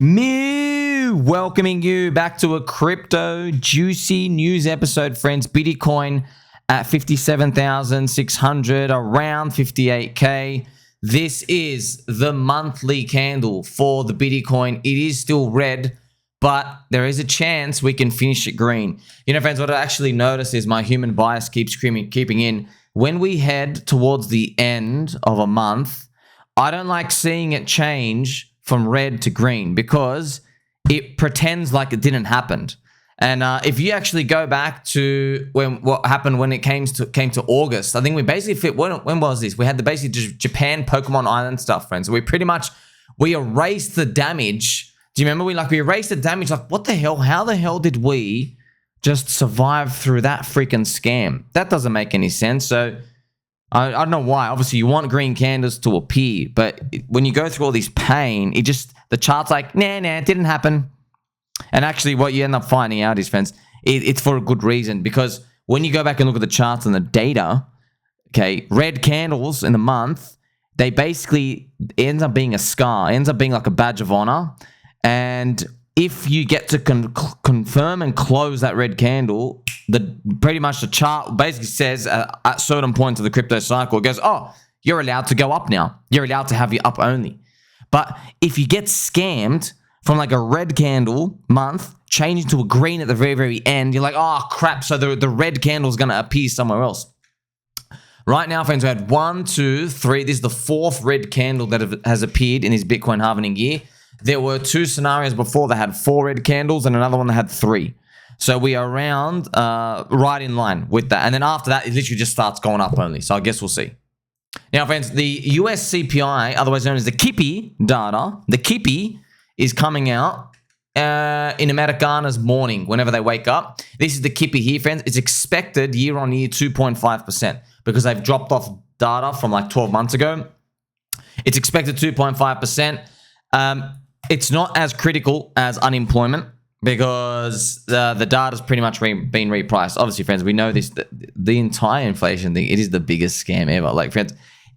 Welcoming you back to a crypto juicy news episode, friends. Biddy Coin at 57,600, around 58k. This is the monthly candle for the Biddy Coin. It is still red, but there is a chance we can finish it green. You know, friends, what I actually notice is my human bias keeps keeping in. When we head towards the end of a month, I don't like seeing it change from red to green because it pretends like it didn't happen. And if you actually go back to what happened when it came to August, I think we basically fit. When was this? We had the basic Japan Pokemon Island stuff, friends. We erased the damage. Do you remember we erased the damage? Like, what the hell? How the hell did we just survive through that freaking scam? That doesn't make any sense. So I don't know why. Obviously, you want green candles to appear, but when you go through all this pain, the chart's like, nah, it didn't happen. And actually, what you end up finding out is, friends, it's for a good reason, because when you go back and look at the charts and the data, okay, red candles in the month, they basically ends up being a scar, ends up being like a badge of honor. And if you get to confirm and close that red candle, pretty much the chart basically says at certain points of the crypto cycle, it goes, oh, you're allowed to go up now. You're allowed to have your up only. But if you get scammed from like a red candle month, changing to a green at the very, very end, you're like, oh, crap. So the red candle is going to appear somewhere else. Right now, friends, we had 1, 2, 3. This is the fourth red candle that has appeared in this Bitcoin halving year. There were 2 scenarios before that had 4 red candles and another one that had 3. So we are around right in line with that. And then after that, it literally just starts going up only. So I guess we'll see. Now, friends, the US CPI, otherwise known as the CPI data, the CPI is coming out in Americana's morning whenever they wake up. This is the CPI here, friends. It's expected year on year 2.5% because they've dropped off data from like 12 months ago. It's expected 2.5%. It's not as critical as unemployment because the data's pretty much been repriced. Obviously, friends, we know this, the entire inflation thing, it is the biggest scam ever. Like, friends,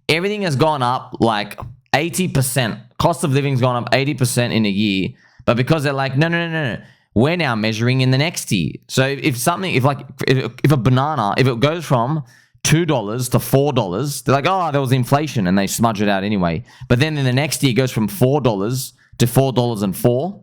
everything has gone up like 80%. Cost of living's gone up 80% in a year. But because they're like, no. We're now measuring in the next year. So if a banana, if it goes from $2 to $4, they're like, oh, there was inflation, and they smudge it out anyway. But then in the next year, it goes from $4 to $4.04.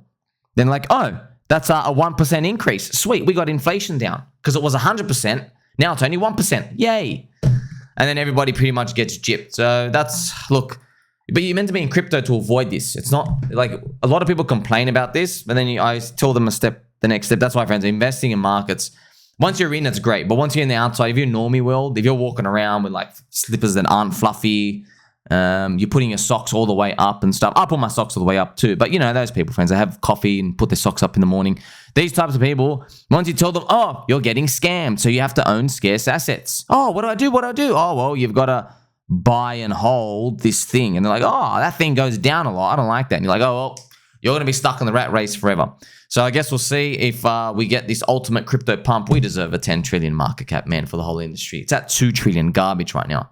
Then like, oh, that's a 1% increase. Sweet, we got inflation down because it was 100%. Now it's only 1%. Yay. And then everybody pretty much gets gypped. So look, but you're meant to be in crypto to avoid this. It's not like a lot of people complain about this, but then I tell them the next step. That's why, friends, investing in markets, once you're in, it's great. But once you're in the outside, if you're normie world, if you're walking around with like slippers that aren't fluffy, you're putting your socks all the way up and stuff. I put my socks all the way up too. But you know, those people, friends, they have coffee and put their socks up in the morning. These types of people, once you tell them, oh, you're getting scammed, so you have to own scarce assets. Oh, what do I do? Oh, well, you've got to buy and hold this thing. And they're like, oh, that thing goes down a lot. I don't like that. And you're like, oh, well, you're going to be stuck in the rat race forever. So I guess we'll see if we get this ultimate crypto pump. We deserve a 10 trillion market cap, man, for the whole industry. It's at 2 trillion garbage right now.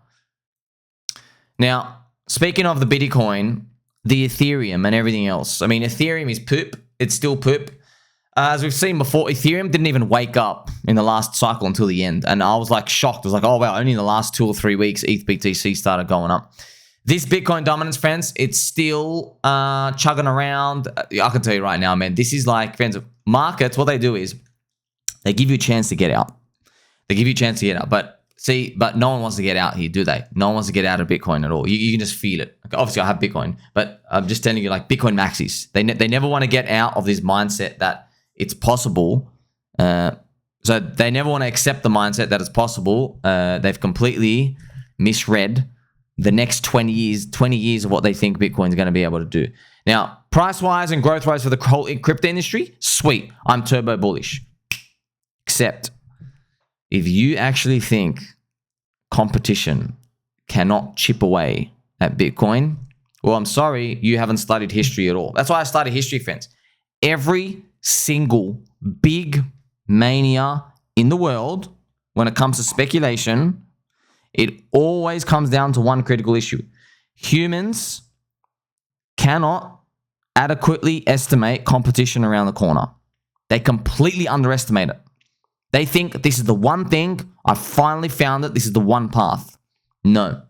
Now, speaking of the Biddy Coin, the Ethereum and everything else. I mean, Ethereum is poop. It's still poop. As we've seen before, Ethereum didn't even wake up in the last cycle until the end. And I was like shocked. I was like, oh, wow, only in the last 2 or 3 weeks, ETH BTC started going up. This Bitcoin dominance, friends, it's still chugging around. I can tell you right now, man, this is like, friends, markets, what they do is they give you a chance to get out. But no one wants to get out here, do they? No one wants to get out of Bitcoin at all. You can just feel it. Obviously, I have Bitcoin, but I'm just telling you, like, Bitcoin maxis. They never want to get out of this mindset that it's possible. So they never want to accept the mindset that it's possible. They've completely misread the next 20 years of what they think Bitcoin is going to be able to do. Now, price-wise and growth-wise for the whole crypto industry, sweet. I'm turbo bullish. Except if you actually think competition cannot chip away at Bitcoin, well, I'm sorry, you haven't studied history at all. That's why I studied history, friends. Every single big mania in the world, when it comes to speculation, it always comes down to one critical issue. Humans cannot adequately estimate competition around the corner. They completely underestimate it. They think this is the one thing, I finally found it, this is the one path. No.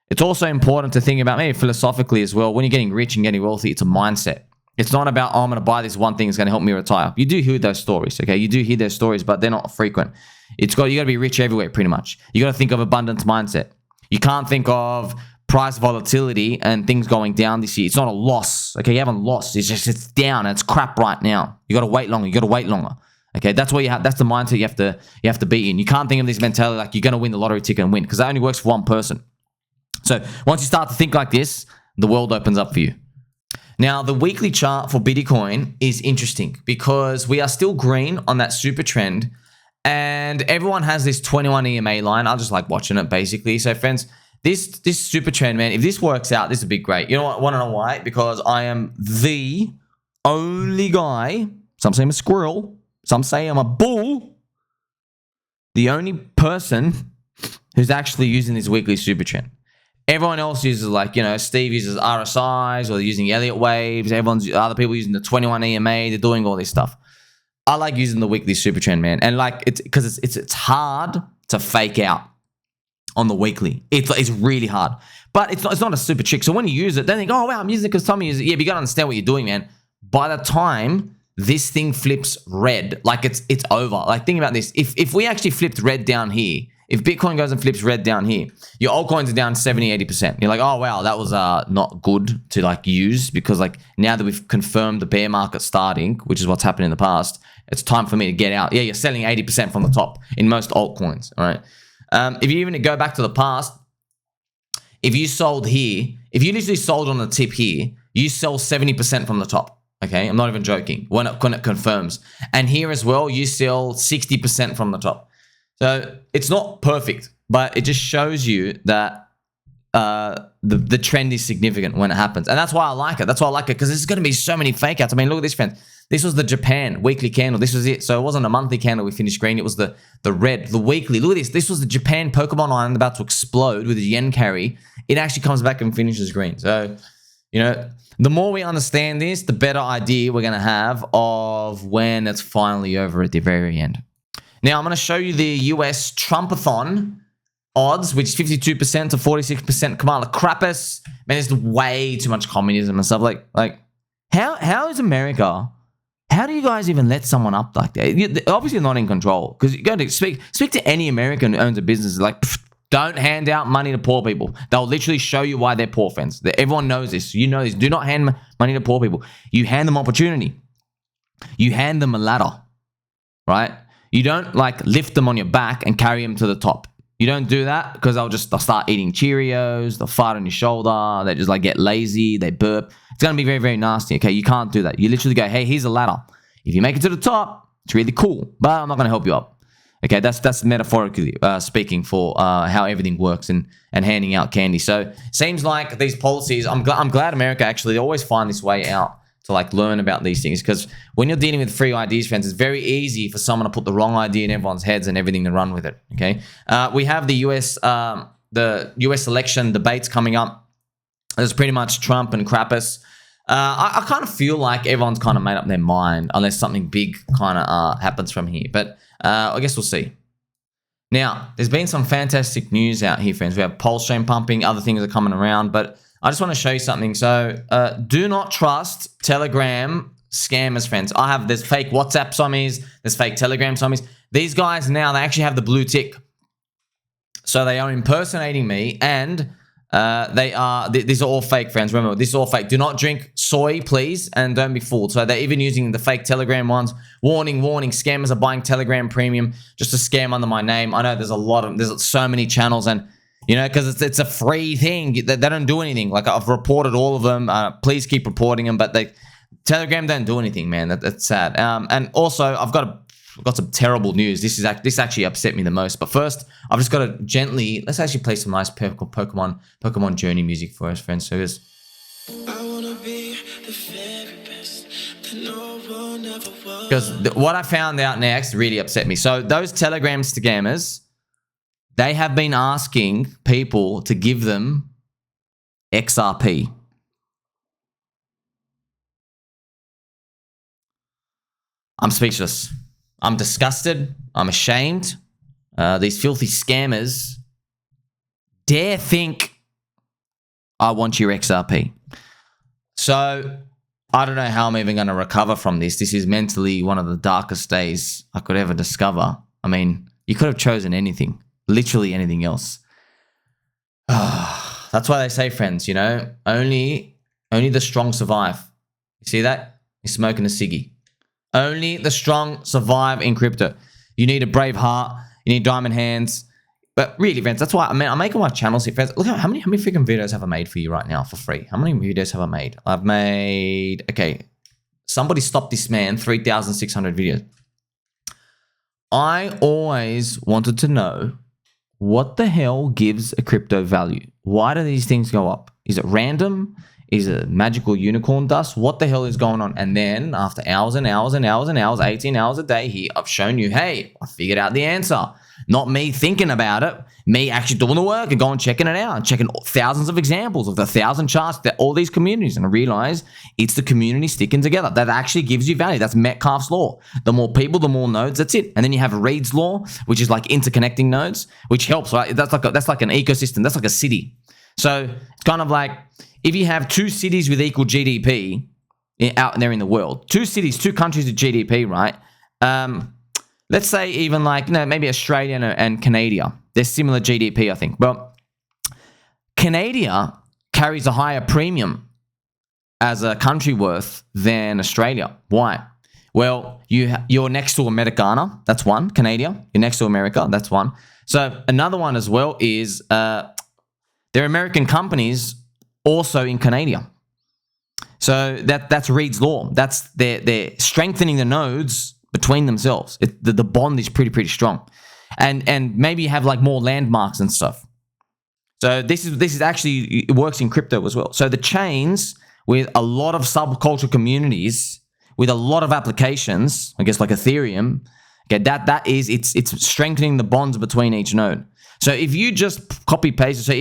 It's also important to think about, maybe philosophically as well, when you're getting rich and getting wealthy, it's a mindset. It's not about, oh, I'm going to buy this one thing that's going to help me retire. You do hear those stories, okay? You do hear those stories, but they're not frequent. You got to be rich everywhere, pretty much. You got to think of abundance mindset. You can't think of price volatility and things going down this year. It's not a loss, okay? You haven't lost. It's just, it's down and it's crap right now. You got to wait longer. You got to wait longer. Okay, that's what you have. That's the mindset you have to be in. You can't think of this mentality like you're going to win the lottery ticket and win, because that only works for one person. So once you start to think like this, the world opens up for you. Now, the weekly chart for Biddy Coin is interesting because we are still green on that SuperTrend, and everyone has this 21 EMA line. I just like watching it, basically. So friends, this SuperTrend, man, if this works out, this would be great. You know what? Want to know why? Because I am the only guy, some say I'm a squirrel, some say I'm a bull, the only person who's actually using this weekly SuperTrend. Everyone else uses, like, you know, Steve uses RSIs, or they're using Elliott waves. Other people using the 21 EMA. They're doing all this stuff. I like using the weekly SuperTrend, man. And like, it's because it's hard to fake out on the weekly. It's really hard, but it's not a super trick. So when you use it, don't think, oh wow, I'm using it because Tommy uses it. Yeah, but you gotta understand what you're doing, man. By the time this thing flips red, like it's over. Like, think about this. If we actually flipped red down here, if Bitcoin goes and flips red down here, your altcoins are down 70, 80%. You're like, oh, wow, that was not good to like use, because like now that we've confirmed the bear market starting, which is what's happened in the past, it's time for me to get out. Yeah, you're selling 80% from the top in most altcoins, all right? If you even go back to the past, if you sold here, if you literally sold on the tip here, you sell 70% from the top, okay? I'm not even joking, when it confirms. And here as well, you sell 60% from the top. So it's not perfect, but it just shows you that the trend is significant when it happens. And that's why I like it. That's why I like it, because there's going to be so many fake outs. I mean, look at this, friends. This was the Japan weekly candle. This was it. So it wasn't a monthly candle we finished green. It was the red, the weekly. Look at this. This was the Japan Pokemon Island about to explode with a yen carry. It actually comes back and finishes green. So, you know, the more we understand this, the better idea we're going to have of when it's finally over at the very end. Now, I'm going to show you the US Trumpathon odds, which is 52% to 46% Kamala Krampus. Man, there's way too much communism and stuff. Like how is America? How do you guys even let someone up like that? You're obviously not in control, because you're going to speak to any American who owns a business. Like, don't hand out money to poor people. They'll literally show you why they're poor, friends. Everyone knows this. You know this. Do not hand money to poor people. You hand them opportunity. You hand them a ladder, right? You don't like lift them on your back and carry them to the top. You don't do that, because they'll start eating Cheerios. They'll fart on your shoulder. They just like get lazy. They burp. It's going to be very, very nasty. Okay. You can't do that. You literally go, hey, here's a ladder. If you make it to the top, it's really cool, but I'm not going to help you up. Okay. That's metaphorically speaking for how everything works and handing out candy. So seems like these policies, I'm glad America actually, they always find this way out to like learn about these things, because when you're dealing with free ideas, friends, it's very easy for someone to put the wrong idea in everyone's heads and everything to run with it. Okay, we have the US election debates coming up. There's pretty much Trump and Krampus. I kind of feel like everyone's kind of made up their mind unless something big kind of happens from here. But I guess we'll see. Now, there's been some fantastic news out here, friends. We have PulseChain pumping, other things are coming around, but I just want to show you something. So do not trust Telegram scammers, friends. There's fake WhatsApp Sommis, there's fake Telegram Sommis. These guys now, they actually have the blue tick. So they are impersonating me, and these are all fake, friends. Remember, this is all fake. Do not drink soy, please, and don't be fooled. So they're even using the fake Telegram ones. Warning, warning, scammers are buying Telegram Premium just to scam under my name. I know there's so many channels, and you know, because it's a free thing. They don't do anything. Like, I've reported all of them. Please keep reporting them. But Telegram don't do anything, man. That's sad. And also, I've got some terrible news. This actually upset me the most. But first, I've just got to let's actually play some nice Pokemon Journey music for us, friends. So here's. I wanna be the very best that no one ever was. Because what I found out next really upset me. So those Telegram scammers, they have been asking people to give them XRP. I'm speechless. I'm disgusted. I'm ashamed. These filthy scammers dare think I want your XRP. So I don't know how I'm even going to recover from this. This is mentally one of the darkest days I could ever discover. I mean, you could have chosen anything, literally anything else. That's why they say, friends, you know, only the strong survive. You see that? He's smoking a ciggy. Only the strong survive in crypto. You need a brave heart. You need diamond hands. But really, friends, that's why I'm making my channels here, friends. Look how many freaking videos have I made for you right now for free? How many videos have I made? I've made, okay, somebody stop this man, 3,600 videos. I always wanted to know what the hell gives a crypto value. Why do these things go up? Is it random? Is it magical unicorn dust? What the hell is going on? And then after hours and hours and hours and hours, 18 hours a day here, I've shown you, hey, I figured out the answer. Not me thinking about it, me actually doing the work and going checking it out and checking thousands of examples of the 1,000 charts that all these communities. And I realize it's the community sticking together that actually gives you value. That's Metcalfe's law. The more people, the more nodes. That's it. And then you have Reed's law, which is like interconnecting nodes, which helps, right? That's like an ecosystem. That's like a city. So it's kind of like if you have two cities with equal GDP out there in the world, two cities, two countries with GDP, right? Let's say even like, maybe Australia and Canada. They're similar GDP, I think. But Canada carries a higher premium as a country worth than Australia. Why? Well, you're next to Americana. That's one. Canada. You're next to America. That's one. So another one as well is there are American companies also in Canada. So that's Reed's law. That's they're strengthening the nodes between themselves. The bond is pretty strong, and maybe you have like more landmarks and stuff. So this is actually, it works in crypto as well. So the chains with a lot of subculture communities with a lot of applications, I guess like Ethereum, okay, that is it's strengthening the bonds between each node. So if you just copy paste, so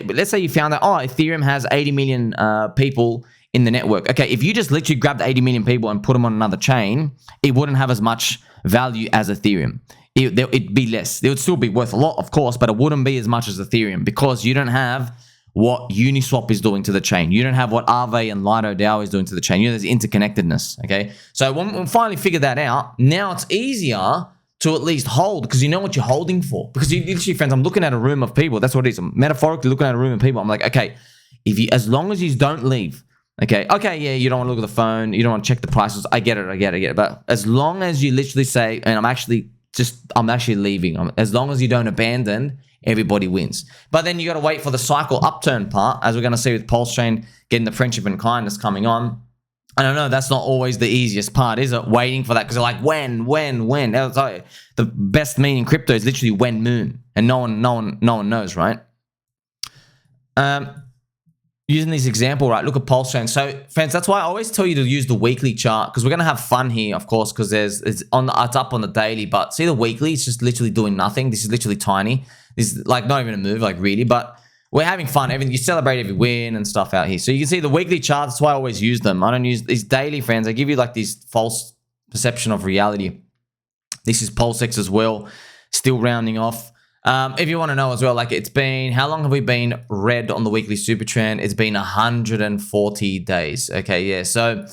let's say you found that Ethereum has 80 million people in the network. Okay, if you just literally grabbed 80 million people and put them on another chain, it wouldn't have as much value as Ethereum. It'd be less. It would still be worth a lot, of course, but it wouldn't be as much as Ethereum because you don't have what Uniswap is doing to the chain. You don't have what Aave and Lido DAO is doing to the chain. You know, there's interconnectedness, okay? So when we finally figured that out, now it's easier to at least hold because you know what you're holding for. Because you literally, friends, I'm looking at a room of people. That's what it is. I'm metaphorically looking at a room of people. I'm like, okay, as long as you don't leave, okay, yeah, you don't want to look at the phone, you don't want to check the prices. I get it. But as long as you literally say, and I'm actually leaving. As long as you don't abandon, everybody wins. But then you got to wait for the cycle upturn part, as we're going to see with PulseChain getting the friendship and kindness coming on. I don't know, that's not always the easiest part, is it? Waiting for that, because they're like, when? Like, the best meme in crypto is literally when moon, and no one knows, right? Using this example, right? Look at PulseChain. So, friends, that's why I always tell you to use the weekly chart, because we're gonna have fun here, of course, because it's up on the daily. But see the weekly, it's just literally doing nothing. This is literally tiny. This is like not even a move, like really. But we're having fun. You celebrate every win and stuff out here. So you can see the weekly charts. That's why I always use them. I don't use these daily, friends. I give you like this false perception of reality. This is PulseX as well, still rounding off. If you want to know as well, like it's been, how long have we been red on the weekly SuperTrend? It's been 140 days. Okay, yeah. So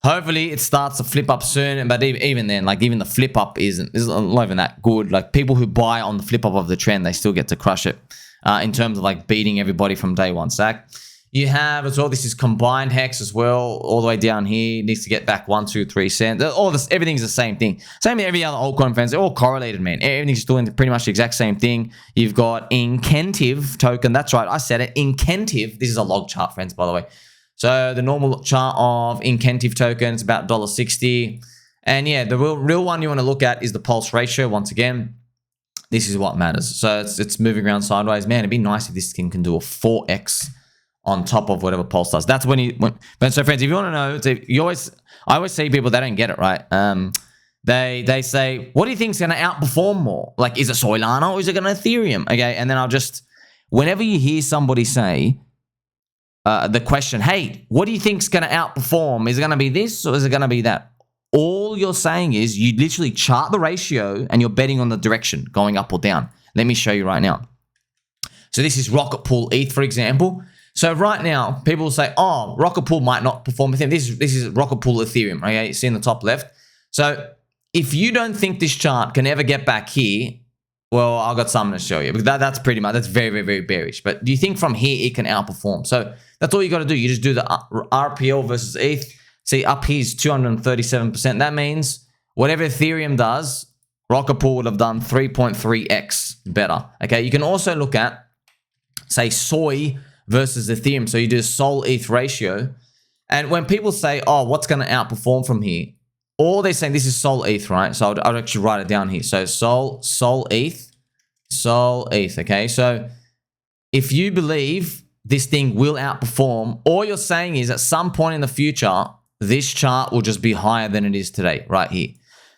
hopefully it starts to flip up soon. But even then, like even the flip up isn't not even that good. Like people who buy on the flip up of the trend, they still get to crush it in terms of like beating everybody from day one stack. You have as well, this is combined HEX as well, all the way down here. It needs to get back 1, 2, 3 cents. All this, everything's the same thing. Same with every other altcoin, friends. They're all correlated, man. Everything's doing pretty much the exact same thing. You've got Incentive token. That's right, I said it. Incentive. This is a log chart, friends, by the way. So the normal chart of Incentive token is about $1.60. And yeah, the real one you want to look at is the pulse ratio. Once again, this is what matters. So it's moving around sideways. Man, it'd be nice if this thing can do a 4x on top of whatever Pulse does. That's but so friends, if you want to know, I always see people, they don't get it, right? They say, what do you think is going to outperform more? Like, is it Solana or is it going to Ethereum? Okay, and then whenever you hear somebody say the question, hey, what do you think is going to outperform? Is it going to be this or is it going to be that? all you're saying is you literally chart the ratio and you're betting on the direction going up or down. Let me show you right now. So this is Rocket Pool ETH, for example. So right now, people will say, oh, Rocket Pool might not perform with him. This is Rocket Pool Ethereum, okay? You see in the top left. So if you don't think this chart can ever get back here, well, I've got something to show you. Because that's pretty much, that's very, very, very bearish. But do you think from here it can outperform? So that's all you got to do. You just do the RPL versus ETH. See, up here is 237%. That means whatever Ethereum does, Rocket Pool would have done 3.3x better. Okay, you can also look at, say, Soy versus Ethereum. So you do Sol ETH ratio. And when people say, oh, what's going to outperform from here? All they're saying, this is Sol ETH, right? So I'd actually write it down here. So Sol ETH, okay? So if you believe this thing will outperform, all you're saying is at some point in the future, this chart will just be higher than it is today, right here.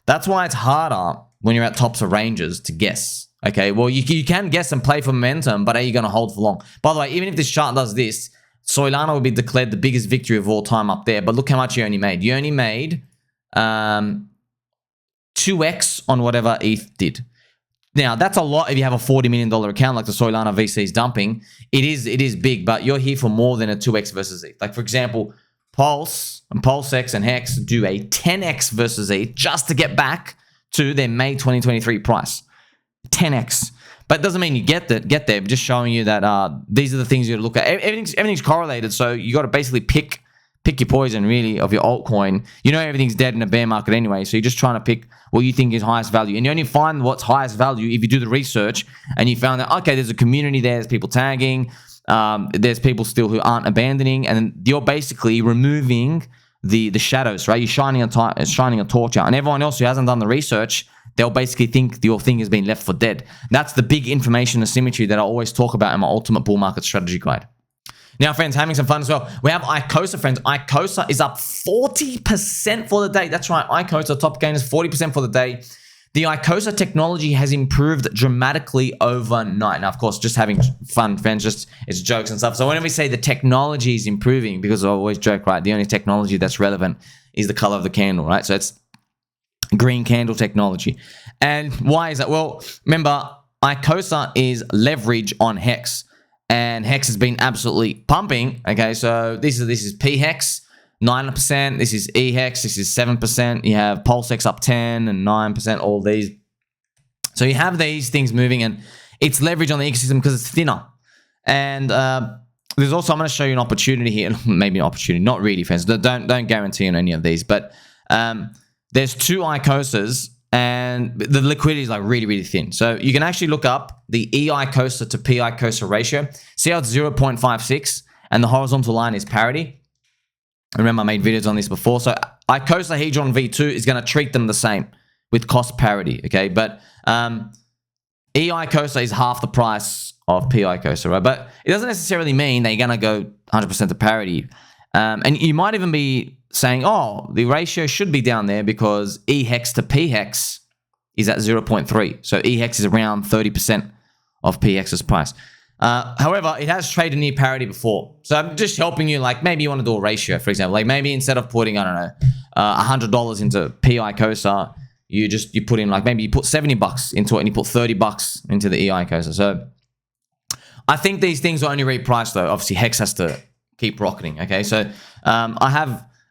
That's why it's harder when you're at tops of ranges to guess. Okay, well, you can guess and play for momentum, but are you going to hold for long? By the way, even if this chart does this, Solana will be declared the biggest victory of all time up there. But look how much you only made. You only made 2x on whatever ETH did. Now, that's a lot if you have a $40 million account like the Solana VC is dumping. It is big, but you're here for more than a 2x versus ETH. Like, for example, Pulse and PulseX and HEX do a 10x versus ETH just to get back to their May 2023 price. 10x. But it doesn't mean you get there. I'm just showing you that these are the things you got to look at. Everything's correlated, so you got to basically pick your poison, really, of your altcoin. You know everything's dead in a bear market anyway, so you're just trying to pick what you think is highest value. And you only find what's highest value if you do the research and you found that, okay, there's a community there, there's people tagging, there's people still who aren't abandoning, and you're basically removing the shadows, right? You're shining a torch out. And everyone else who hasn't done the research, they'll basically think your thing has been left for dead. That's the big information asymmetry that I always talk about in my Ultimate Bull Market Strategy Guide. Now, friends, having some fun as well. We have Icosa, friends. Icosa is up 40% for the day. That's right. Icosa, top gainers, 40% for the day. The Icosa technology has improved dramatically overnight. Now, of course, just having fun, friends, it's jokes and stuff. So whenever we say the technology is improving, because I always joke, right, the only technology that's relevant is the color of the candle, right? So it's green candle technology. And why is that? Well, remember, Icosa is leverage on HEX. And HEX has been absolutely pumping. Okay, so this is pHEX, 9%. This is eHEX, this is 7%. You have PulseX up 10 and 9%, all these. So you have these things moving, and it's leverage on the ecosystem because it's thinner. And there's also, I'm going to show you an opportunity here. Maybe an opportunity, not really, friends. Don't guarantee on any of these. But there's two Icosas, and the liquidity is like really, really thin. So you can actually look up the eICSA to pICSA ratio. See how it's 0.56 and the horizontal line is parity. Remember, I made videos on this before. So Icosa Hedron V2 is going to treat them the same with cost parity, okay? But eICSA is half the price of pICSA, right? But it doesn't necessarily mean that you're going to go 100% to parity. And you might even be saying, oh, the ratio should be down there because eHEX to pHEX is at 0.3. So eHEX is around 30% of pHEX's price. However, it has traded near parity before. So I'm just helping you, like maybe you want to do a ratio, for example. Like maybe instead of putting, I don't know, $100 into pICSA, you put in, like maybe you put $70 into it and you put $30 into the eICSA. So I think these things are only repriced though. Obviously, HEX has to keep rocketing, okay? So I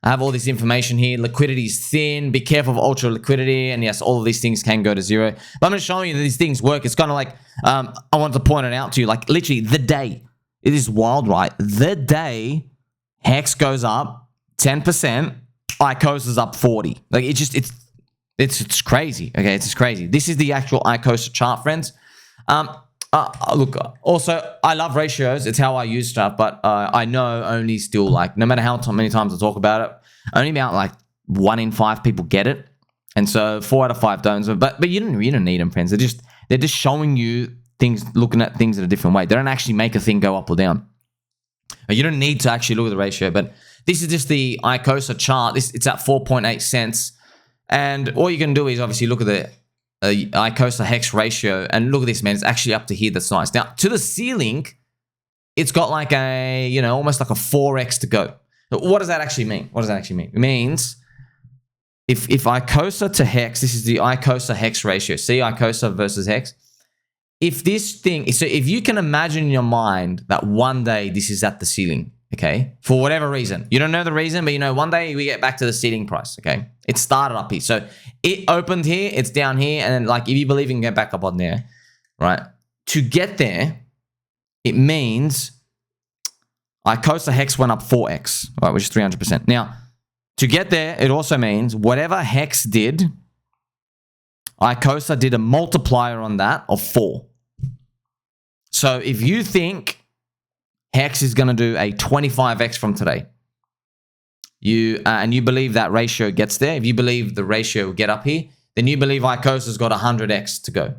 have all this information here. Liquidity is thin. Be careful of ultra liquidity. And yes, all of these things can go to zero. But I'm going to show you that these things work. It's kind of like, I wanted to point it out to you, like literally the day. It is wild, right? The day HEX goes up 10%, Icosa is up 40. Like it's crazy. Okay, it's just crazy. This is the actual Icosa chart, friends. Look, also, I love ratios. It's how I use stuff, but I know only still, like, no matter how many times I talk about it, only about, like, 1 in 5 people get it. And so 4 out of 5 don't. But you don't need them, friends. They're just showing you things, looking at things in a different way. They don't actually make a thing go up or down. You don't need to actually look at the ratio, but this is just the Icosa chart. It's at 4.8 cents. And all you can do is obviously look at the Icosa HEX ratio, and look at this, man. It's actually up to here. That's nice. Now, to the ceiling, it's got like a, you know, almost like a 4x to go. What does that actually mean? What does that actually mean? It means if ICOSA to HEX, this is the ICOSA HEX ratio. See ICOSA versus HEX. If this thing, so if you can imagine in your mind that one day this is at the ceiling, okay, for whatever reason, you don't know the reason, but you know, one day we get back to the ceiling price, okay? It started up here. So it opened here, it's down here, and then like if you believe it can get back up on there, right? To get there, it means ICOSA HEX went up 4x, right, which is 300%. Now, to get there, it also means whatever HEX did, ICOSA did a multiplier on that of 4. So if you think HEX is going to do a 25x from today, and you believe that ratio gets there, if you believe the ratio will get up here, then you believe ICOSA's got 100x to go.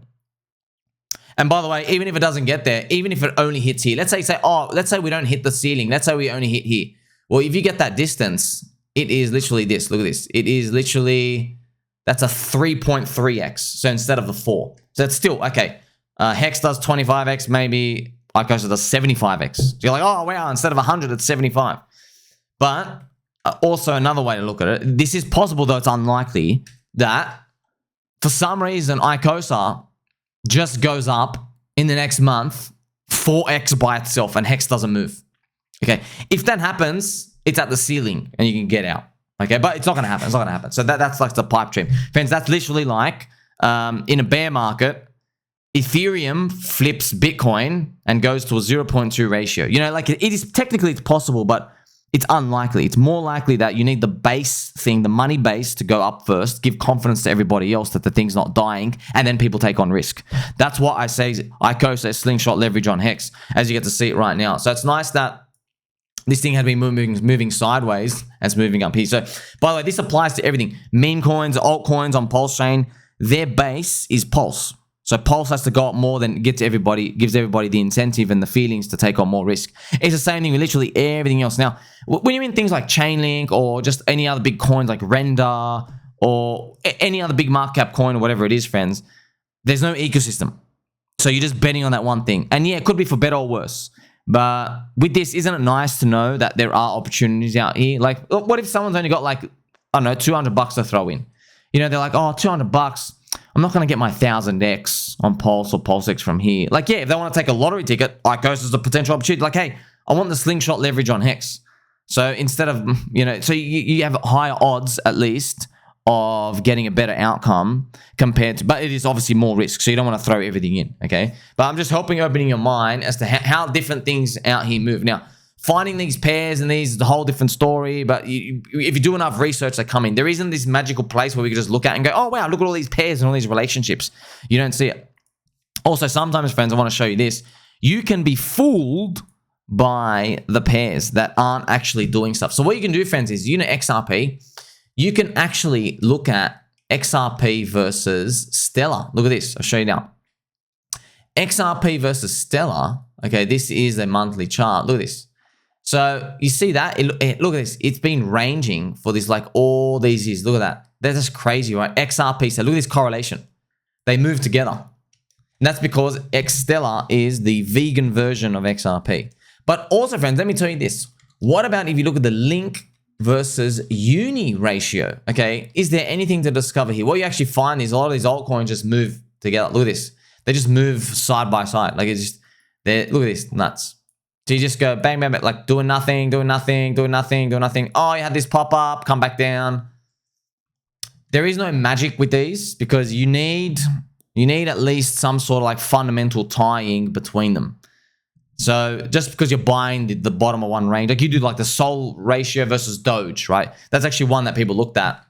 And by the way, even if it doesn't get there, even if it only hits here, let's say we don't hit the ceiling. Let's say we only hit here. Well, if you get that distance, it is literally this. Look at this. It is literally, that's a 3.3x. So instead of the 4. So it's still, okay. HEX does 25x, maybe ICOSA does 75x. So you're like, oh, wow, instead of 100, it's 75. But also another way to look at it, this is possible, though it's unlikely, that for some reason ICOSA just goes up in the next month 4x by itself and HEX doesn't move. Okay, if that happens, it's at the ceiling and you can get out. Okay, but it's not going to happen. It's not going to happen. So that's like the pipe dream. Friends, that's literally like in a bear market, Ethereum flips Bitcoin and goes to a 0.2 ratio. You know, like it is technically it's possible, but it's unlikely. It's more likely that you need the base thing, the money base to go up first, give confidence to everybody else that the thing's not dying, and then people take on risk. That's what I say ICOSA slingshot leverage on HEX, as you get to see it right now. So it's nice that this thing had been moving sideways and it's moving up here. So, by the way, this applies to everything. Meme coins, altcoins on PulseChain, their base is Pulse. So Pulse has to go up more than gives everybody the incentive and the feelings to take on more risk. It's the same thing with literally everything else. Now, when you mean things like Chainlink or just any other big coins like Render or any other big market cap coin or whatever it is, friends, there's no ecosystem. So you're just betting on that one thing. And yeah, it could be for better or worse. But with this, isn't it nice to know that there are opportunities out here? Like, what if someone's only got like, I don't know, $200 to throw in? You know, they're like, oh, $200. I'm not going to get my 1000x on Pulse or PulseX from here. Like, yeah, if they want to take a lottery ticket, ICOSA is a potential opportunity. Like, hey, I want the slingshot leverage on HEX. So instead of, you know, so you have higher odds at least of getting a better outcome compared to, but it is obviously more risk. So you don't want to throw everything in, okay? But I'm just opening your mind as to how different things out here move. Now, finding these pairs and these is a whole different story, but if you do enough research, they come in. There isn't this magical place where we can just look at and go, oh, wow, look at all these pairs and all these relationships. You don't see it. Also, sometimes, friends, I want to show you this. You can be fooled by the pairs that aren't actually doing stuff. So what you can do, friends, is, you know, XRP, you can actually look at XRP versus Stellar. Look at this. I'll show you now. XRP versus Stellar. Okay, this is a monthly chart. Look at this. So you see that? Look at this. It's been ranging for this like all these years. Look at that. That's just crazy, right? XRP. So look at this correlation. They move together. And that's because Stellar is the vegan version of XRP. But also, friends, let me tell you this. What about if you look at the link versus uni ratio? Okay, is there anything to discover here? What you actually find is a lot of these altcoins just move together. Look at this. They just move side by side. Like it's just, look at this, nuts. So you just go bang, bang, bang, like doing nothing, doing nothing, doing nothing, doing nothing. Oh, you had this pop up, come back down. There is no magic with these because you need at least some sort of like fundamental tying between them. So just because you're buying the bottom of one range, like you do like the Sol ratio versus Doge, right? That's actually one that people looked at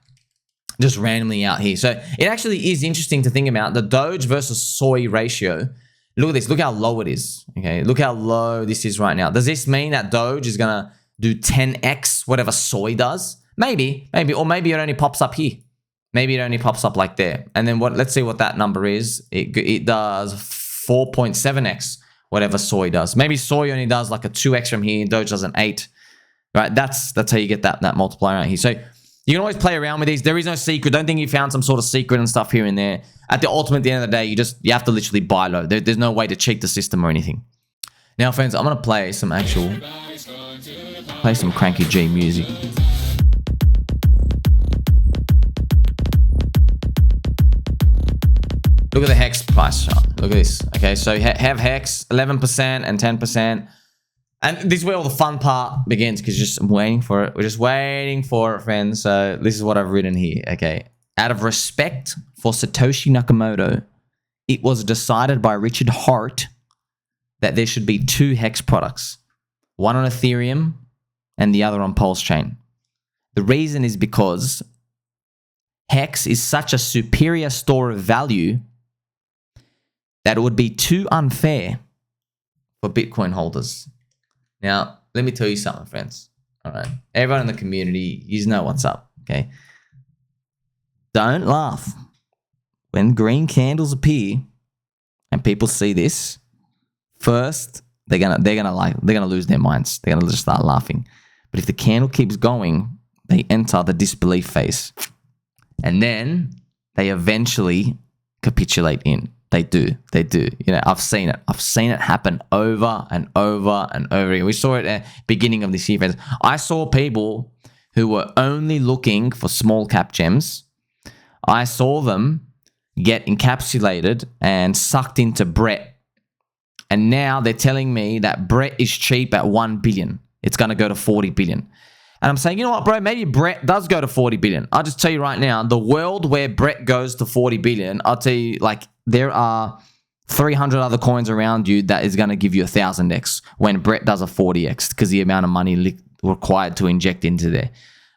just randomly out here. So it actually is interesting to think about the Doge versus Soy ratio. Look at this. Look how low it is. Okay, look how low this is right now. Does this mean that Doge is going to do 10x whatever Soy does? Maybe, or maybe it only pops up here. Maybe it only pops up like there. And then let's see what that number is. It does 4.7x whatever Soy does. Maybe Soy only does like a 2x from here. Doge does an 8. Right? That's how you get that multiplier right here. So you can always play around with these. There is no secret. Don't think you found some sort of secret and stuff here and there. At the end of the day, you have to literally buy low. There's no way to cheat the system or anything. Now, friends, I'm gonna play some cranky G music. Look at the HEX price chart. Look at this. Okay, so you have HEX 11% and 10%. And this is where all the fun part begins, because I'm waiting for it. We're just waiting for it, friends. So this is what I've written here. Okay. Out of respect for Satoshi Nakamoto, it was decided by Richard Hart that there should be 2 HEX products, one on Ethereum and the other on PulseChain. The reason is because HEX is such a superior store of value that it would be too unfair for Bitcoin holders. Now, let me tell you something, friends. All right. Everyone in the community, you know what's up, okay? Don't laugh. When green candles appear and people see this, first, they're gonna lose their minds. They're gonna just start laughing. But if the candle keeps going, they enter the disbelief phase. And then they eventually capitulate in. They do. You know, I've seen it. I've seen it happen over and over and over again. We saw it at the beginning of this year, friends. I saw people who were only looking for small cap gems. I saw them get encapsulated and sucked into Brett. And now they're telling me that Brett is cheap at 1 billion. It's going to go to 40 billion. And I'm saying, you know what, bro? Maybe Brett does go to 40 billion. I'll just tell you right now, the world where Brett goes to 40 billion, I'll tell you, like, there are 300 other coins around you that is going to give you 1,000x when Brett does a 40x, because the amount of money required to inject into there.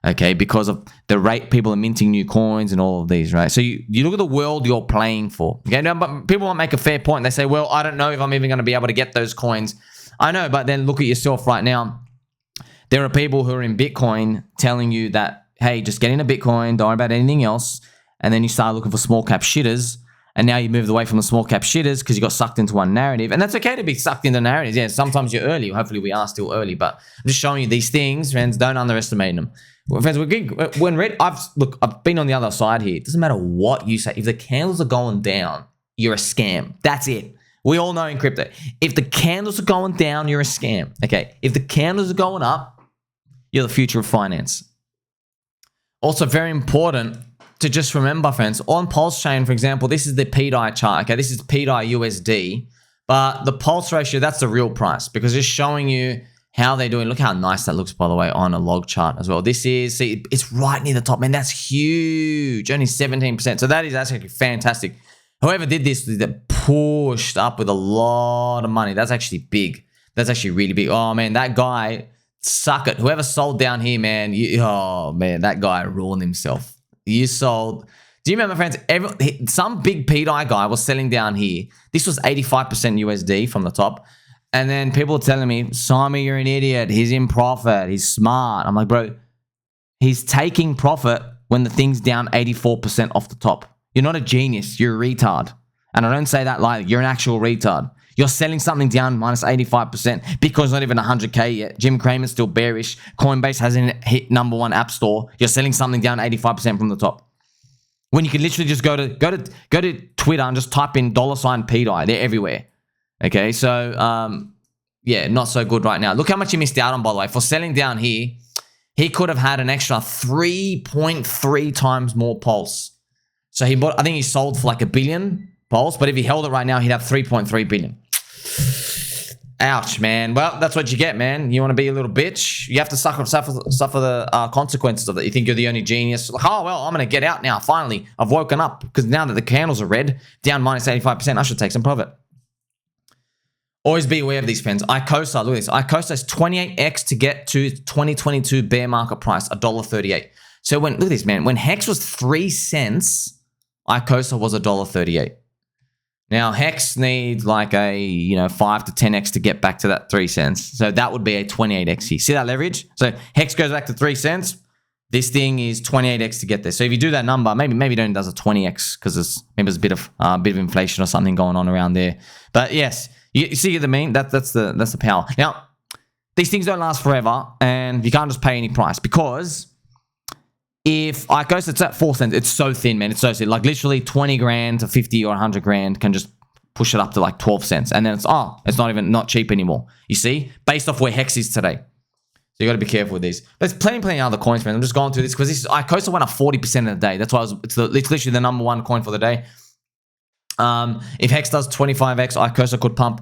Okay, because of the rate people are minting new coins and all of these, right? So you look at the world you're playing for. Okay, now, but people won't make a fair point. They say, well, I don't know if I'm even going to be able to get those coins. I know, but then look at yourself right now. There are people who are in Bitcoin telling you that, hey, just get into Bitcoin, don't worry about anything else. And then you start looking for small cap shitters. And now you moved away from the small cap shitters because you got sucked into one narrative. And that's okay to be sucked into narratives. Yeah, sometimes you're early. Hopefully we are still early. But I'm just showing you these things, friends. Don't underestimate them. Well, friends, I've been on the other side here. It doesn't matter what you say. If the candles are going down, you're a scam. That's it. We all know in crypto. If the candles are going down, you're a scam. Okay. If the candles are going up, you're the future of finance. Also, very important to just remember, friends, on PulseChain, for example, this is the pDAI chart. Okay, this is pDAI USD, but the pulse ratio, that's the real price, because it's showing you how they're doing. Look how nice that looks, by the way, on a log chart as well. This is, see, it's right near the top, man. That's huge, only 17%. So that is actually fantastic. Whoever did this, that pushed up with a lot of money. That's actually big. That's actually really big. Oh, man, that guy, suck it. Whoever sold down here, man, oh, man, that guy ruined himself. You sold. Do you remember, friends? Some big pDAI guy was selling down here. This was 85% USD from the top. And then people were telling me, Sommi, you're an idiot. He's in profit. He's smart. I'm like, bro, he's taking profit when the thing's down 84% off the top. You're not a genius. You're a retard. And I don't say that like you're an actual retard. You're selling something down minus 85% because not even 100K yet. Jim Cramer's still bearish. Coinbase hasn't hit #1 app store. You're selling something down 85% from the top. When you can literally just go to Twitter and just type in $pDAI. They're everywhere. Okay, so yeah, not so good right now. Look how much he missed out on, by the way. For selling down here, he could have had an extra 3.3 times more pulse. So he bought, I think he sold for like $1 billion pulse, but if he held it right now, he'd have 3.3 billion. Ouch, man. Well, that's what you get, man. You want to be a little bitch? You have to suffer the consequences of it. You think you're the only genius. Like, oh, well, I'm going to get out now. Finally, I've woken up because now that the candles are red, down minus 85%, I should take some profit. Always be aware of these, friends. Icosa, look at this. Icosa is 28x to get to 2022 bear market price, $1.38. So look at this, man. When HEX was 3 cents, Icosa was $1.38. Now, HEX needs like a 5 to 10x to get back to that 3 cents. So that would be a 28x here. See that leverage? So HEX goes back to 3 cents. This thing is 28x to get there. So if you do that number, maybe it only does a 20x because maybe there's a bit of inflation or something going on around there. But yes, you see what I mean? That's the power. Now, these things don't last forever, and you can't just pay any price, because if Icosa, it's at 4 cents, it's so thin, man. It's so thin. Like literally 20 grand to 50 or 100 grand can just push it up to like 12 cents. And then it's not cheap anymore. You see? Based off where HEX is today. So you got to be careful with these. There's plenty of other coins, man. I'm just going through this because Icosa went up 40% in a day. That's why it's literally the #1 coin for the day. If HEX does 25x, Icosa could pump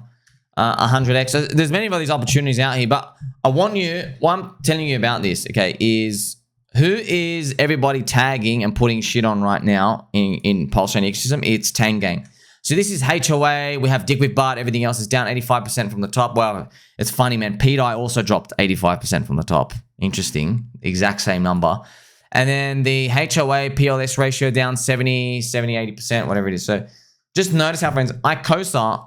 100x. So there's many of these opportunities out here, but what I'm telling you about this, okay, is who is everybody tagging and putting shit on right now in PulseChain ecosystem? It's Tangang. So this is HOA. We have Dick with Bart. Everything else is down 85% from the top. Well, it's funny, man. pDAI also dropped 85% from the top. Interesting. Exact same number. And then the HOA PLS ratio down 70, 80%, whatever it is. So just notice how, friends, Icosa,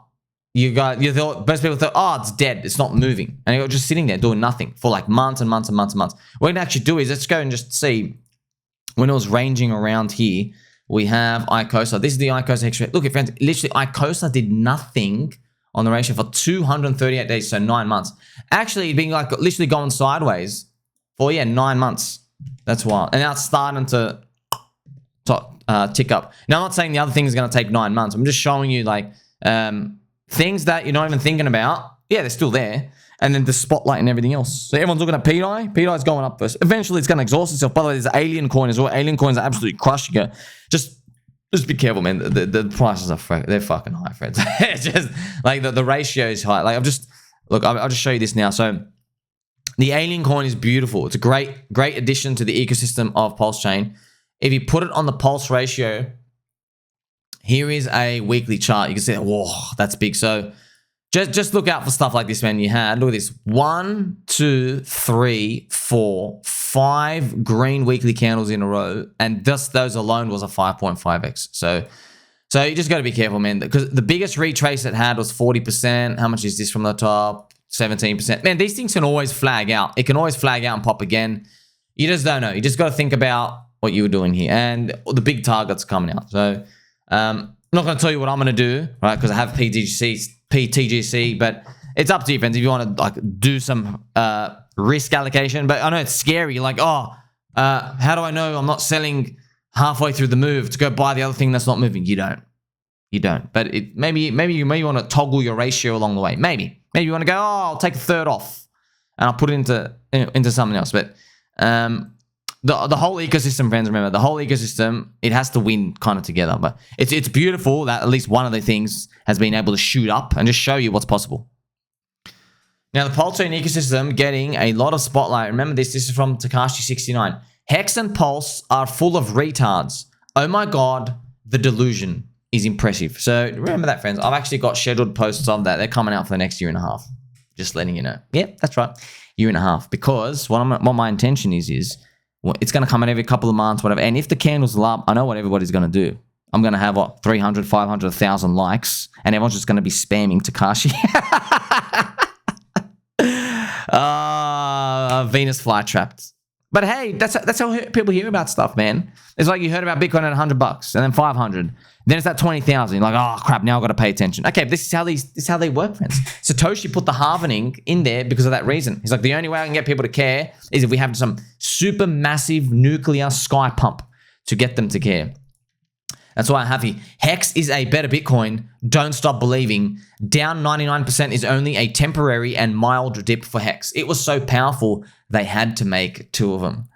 you thought, most people thought, oh, it's dead. It's not moving. And you're just sitting there doing nothing for like months and months and months and months. What we can actually do is let's go and just see when it was ranging around here. We have Icosa. This is the Icosa HEX. Look, friends, literally Icosa did nothing on the ratio for 238 days, so 9 months. Actually, being like literally going sideways for, 9 months. That's wild. And now it's starting to tick up. Now, I'm not saying the other thing is going to take 9 months. I'm just showing you like things that you're not even thinking about. Yeah, they're still there. And then the spotlight and everything else. So everyone's looking at pDAI. pDAI is going up first. Eventually, it's going to exhaust itself. By the way, there's Alien Coin as well. Alien Coins are absolutely crushing it. Just be careful, man. The prices are they're fucking high, friends. It's just like the ratio is high. Like I'll just show you this now. So the Alien Coin is beautiful. It's a great addition to the ecosystem of PulseChain. If you put it on the pulse ratio, here is a weekly chart. You can see, whoa, that's big. So just look out for stuff like this, man. You had, look at this, 1, 2, 3, 4, 5 green weekly candles in a row, and just those alone was a 5.5x. So you just got to be careful, man, because the biggest retrace it had was 40%. How much is this from the top? 17%. Man, these things can always flag out. It can always flag out and pop again. You just don't know. You just got to think about what you were doing here, and the big targets coming out. So I'm not going to tell you what I'm going to do, right? Because I have PTGC, but it's up to you, friends. If you want to like do some risk allocation, but I know it's scary. Like, how do I know I'm not selling halfway through the move to go buy the other thing that's not moving? You don't. But maybe you want to toggle your ratio along the way. Maybe you want to go, I'll take a third off and I'll put it into something else. But the whole ecosystem, friends, remember, the whole ecosystem, it has to win kind of together. But it's beautiful that at least one of the things has been able to shoot up and just show you what's possible. Now, the PulseChain ecosystem getting a lot of spotlight. Remember this is from Takashi69. Hex and Pulse are full of retards. Oh my God, the delusion is impressive. So remember that, friends. I've actually got scheduled posts of that. They're coming out for the next year and a half. Just letting you know. Yep, that's right. Year and a half. Because what my intention is it's going to come in every couple of months, whatever. And if the candles are up, I know what everybody's going to do. I'm going to have, 300, 500, 1,000 likes. And everyone's just going to be spamming Takashi. Venus flytrapped. But hey, that's how people hear about stuff, man. It's like you heard about Bitcoin at $100 and then 500. Then it's at 20,000. You're like, oh crap, now I've got to pay attention. Okay, this is how they work, friends. Satoshi put the halvening in there because of that reason. He's like, the only way I can get people to care is if we have some super massive nuclear sky pump to get them to care. That's why I'm happy. HEX is a better Bitcoin. Don't stop believing. Down 99% is only a temporary and mild dip for HEX. It was so powerful, they had to make 2 of them.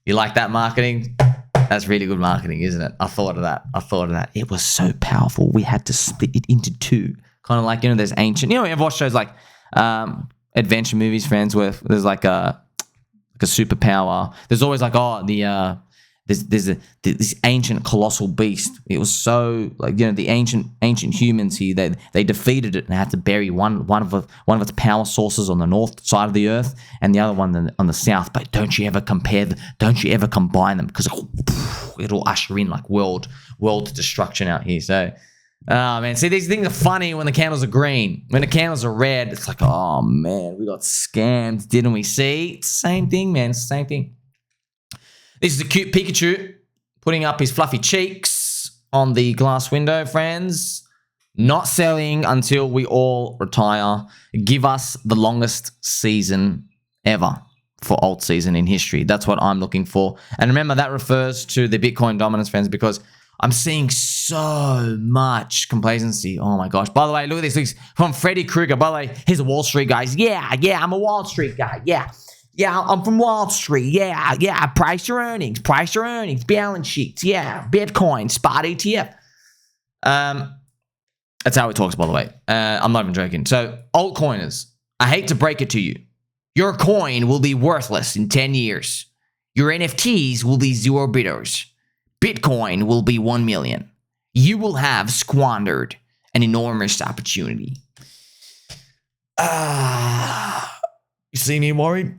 You like that marketing? That's really good marketing, isn't it? I thought of that. It was so powerful. We had to split it into 2. Kind of like, there's ancient. You've watched shows like adventure movies, friends, where there's like a superpower. There's always like, there's this ancient colossal beast. It was so like, the ancient humans here, they defeated it and had to bury one of its power sources on the north side of the earth and the other one on the south. But don't you ever combine them, because it'll usher in like world destruction out here. So man, see, these things are funny when the candles are green. When the candles are red, it's like, oh man, we got scammed, didn't we? See, it's the same thing, man. It's the same thing. This is a cute Pikachu putting up his fluffy cheeks on the glass window, friends. Not selling until we all retire. Give us the longest season ever for alt season in history. That's what I'm looking for. And remember, that refers to the Bitcoin dominance, friends, because I'm seeing so much complacency. Oh my gosh. By the way, look at this. Look, from Freddy Krueger. By the way, he's a Wall Street guy. Yeah, I'm a Wall Street guy. Yeah, I'm from Wall Street. Yeah. Price your earnings, balance sheets. Yeah, Bitcoin, spot ETF. That's how it talks, by the way. I'm not even joking. So, altcoiners, I hate to break it to you. Your coin will be worthless in 10 years. Your NFTs will be zero bidders. Bitcoin will be 1 million. You will have squandered an enormous opportunity. You see me worried?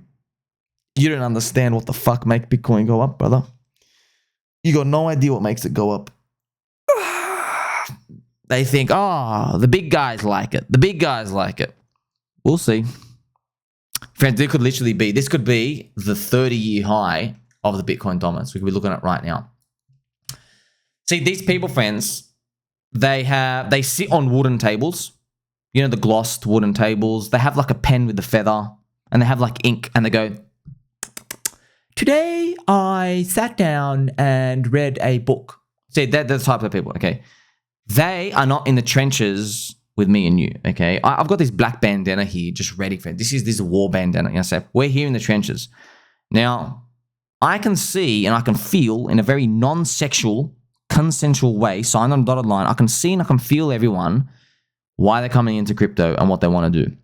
You don't understand what the fuck make Bitcoin go up, brother. You got no idea what makes it go up. They think, oh, the big guys like it. The big guys like it. We'll see. Friends, this could be the 30-year high of the Bitcoin dominance. We could be looking at right now. See, these people, friends, they sit on wooden tables. You know, the glossed wooden tables. They have like a pen with a feather and they have like ink and they go, today I sat down and read a book. See, they're the type of people, okay? They are not in the trenches with me and you, okay? I've got this black bandana here just ready for it. This is a war bandana. You know, so we're here in the trenches. Now, I can see and I can feel in a very non-sexual, consensual way, signed on a dotted line, I can see and I can feel everyone why they're coming into crypto and what they want to do.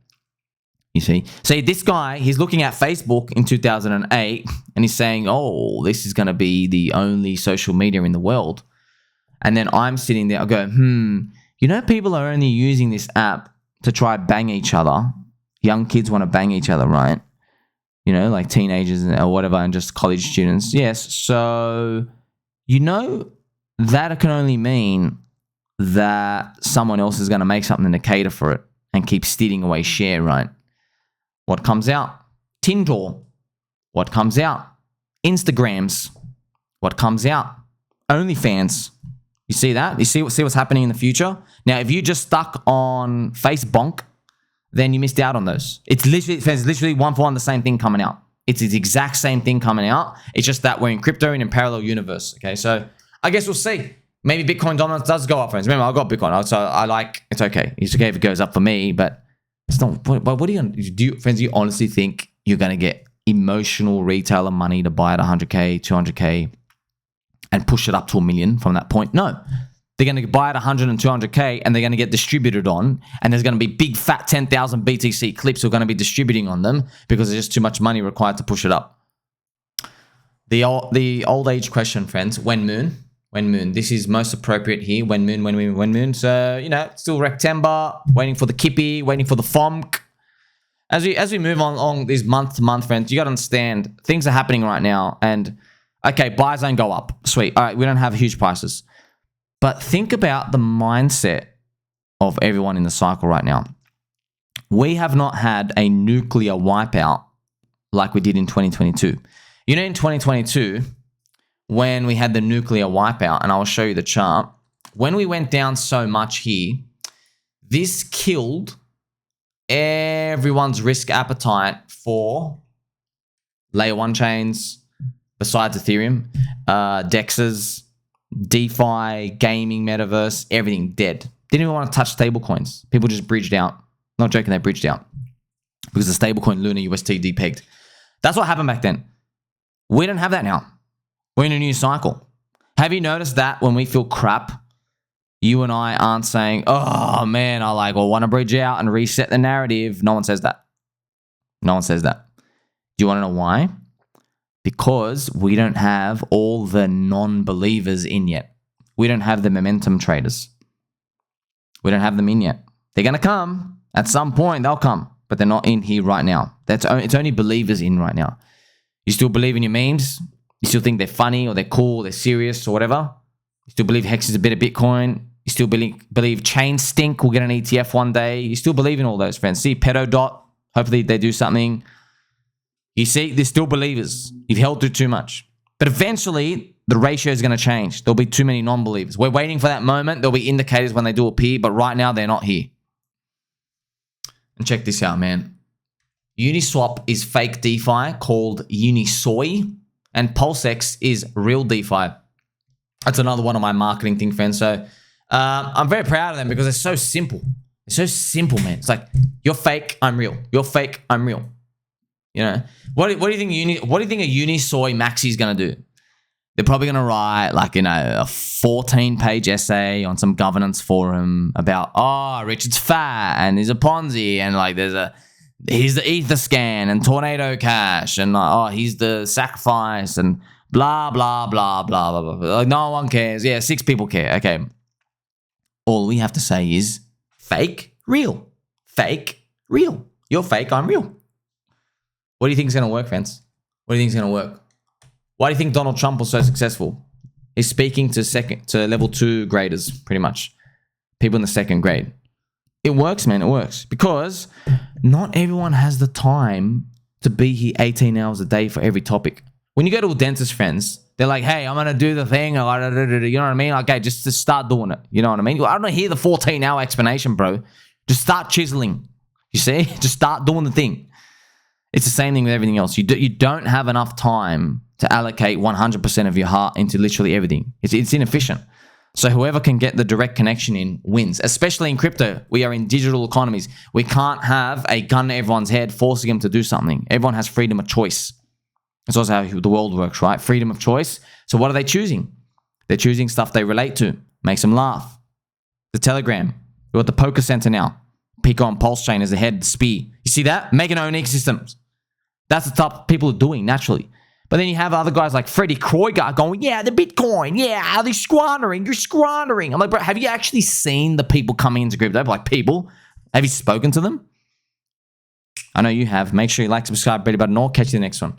You see? See, this guy, he's looking at Facebook in 2008 and he's saying, oh, this is going to be the only social media in the world. And then I'm sitting there, I go, you know, people are only using this app to try bang each other. Young kids want to bang each other, right? You know, like teenagers or whatever, and just college students. Yes, so, you know, that can only mean that someone else is going to make something to cater for it and keep stealing away share, right? What comes out? Tinder. What comes out? Instagrams. What comes out? OnlyFans. You see that? You see what's happening in the future? Now, if you just stuck on Facebook, then you missed out on those. There's literally one for one the same thing coming out. It's the exact same thing coming out. It's just that we're in crypto in a parallel universe. Okay, so I guess we'll see. Maybe Bitcoin dominance does go up, friends. Remember, I got Bitcoin, so it's okay. It's okay if it goes up for me, but it's not. What do you, friends? Do you honestly think you're going to get emotional retailer money to buy at 100K, 200K? And push it up to 1 million from that point? No. They're going to buy at 100 and 200K and they're going to get distributed on, and there's going to be big fat 10,000 BTC clips who are going to be distributing on them because there's just too much money required to push it up. The old age question, friends. When moon? This is most appropriate here. When moon. So, you know, still Rectember, waiting for the Kippy, waiting for the FOMC. As we move on this month to month, friends, you got to understand things are happening right now. And okay, buy zone go up. Sweet. All right, we don't have huge prices. But think about the mindset of everyone in the cycle right now. We have not had a nuclear wipeout like we did in 2022. You know, in 2022, when we had the nuclear wipeout, and I will show you the chart, when we went down so much here, this killed everyone's risk appetite for layer 1 chains, besides Ethereum, DEXs, DeFi, gaming, metaverse, everything dead. Didn't even want to touch stablecoins. People just bridged out. Not joking, they bridged out. Because the stablecoin Luna UST depegged. That's what happened back then. We don't have that now. We're in a new cycle. Have you noticed that when we feel crap, you and I aren't saying, oh man, I want to bridge out and reset the narrative. No one says that. No one says that. Do you want to know why? Because we don't have all the non-believers in yet. We don't have the momentum traders. We don't have them in yet. They're going to come. At some point, they'll come. But they're not in here right now. It's only believers in right now. You still believe in your memes? You still think they're funny or they're cool or they're serious or whatever? You still believe HEX is a bit of Bitcoin? You still believe Chain Stink will get an ETF one day? You still believe in all those, friends? See, Pedodot, hopefully they do something. You see, they're still believers. You've held through too much. But eventually, the ratio is going to change. There'll be too many non-believers. We're waiting for that moment. There'll be indicators when they do appear, but right now, they're not here. And check this out, man. Uniswap is fake DeFi called Unisoi, and PulseX is real DeFi. That's another one of my marketing thing, friends. So I'm very proud of them because it's so simple. It's so simple, man. It's like, you're fake, I'm real. You're fake, I'm real. You know, what do you think a Unisoi Maxi is going to do? they're probably going to write like, a 14-page essay on some governance forum about, oh, Richard's fat and he's a Ponzi and like he's the Ether scan and Tornado Cash and oh, he's the sacrifice and blah, blah, blah, blah, blah, blah. Like no one cares. Yeah, 6 people care. Okay. All we have to say is fake, real. Fake, real. You're fake, I'm real. What do you think is going to work, friends? What do you think is going to work? Why do you think Donald Trump was so successful? He's speaking to level 2 graders, pretty much. People in the 2nd grade. It works, man. It works. Because not everyone has the time to be here 18 hours a day for every topic. When you go to a dentist, friends, they're like, hey, I'm going to do the thing. You know what I mean? Okay, just start doing it. You know what I mean? I don't want to hear the 14-hour explanation, bro. Just start chiseling. You see? Just start doing the thing. It's the same thing with everything else. You don't have enough time to allocate 100% of your heart into literally everything. It's inefficient. So whoever can get the direct connection in wins, especially in crypto. We are in digital economies. We can't have a gun to everyone's head forcing them to do something. Everyone has freedom of choice. That's also how the world works, right? Freedom of choice. So what are they choosing? They're choosing stuff they relate to. Makes them laugh. The Telegram. We've got the Poker Center now. Pico and PulseChain as the head spear. You see that? Making own ecosystems. That's the type people are doing naturally. But then you have other guys like Freddie Kroiger going, yeah, the Bitcoin. Yeah, they're squandering. You're squandering. I'm like, bro, have you actually seen the people coming into crypto? Like, people? Have you spoken to them? I know you have. Make sure you like, subscribe, Biddy button, or catch you in the next one.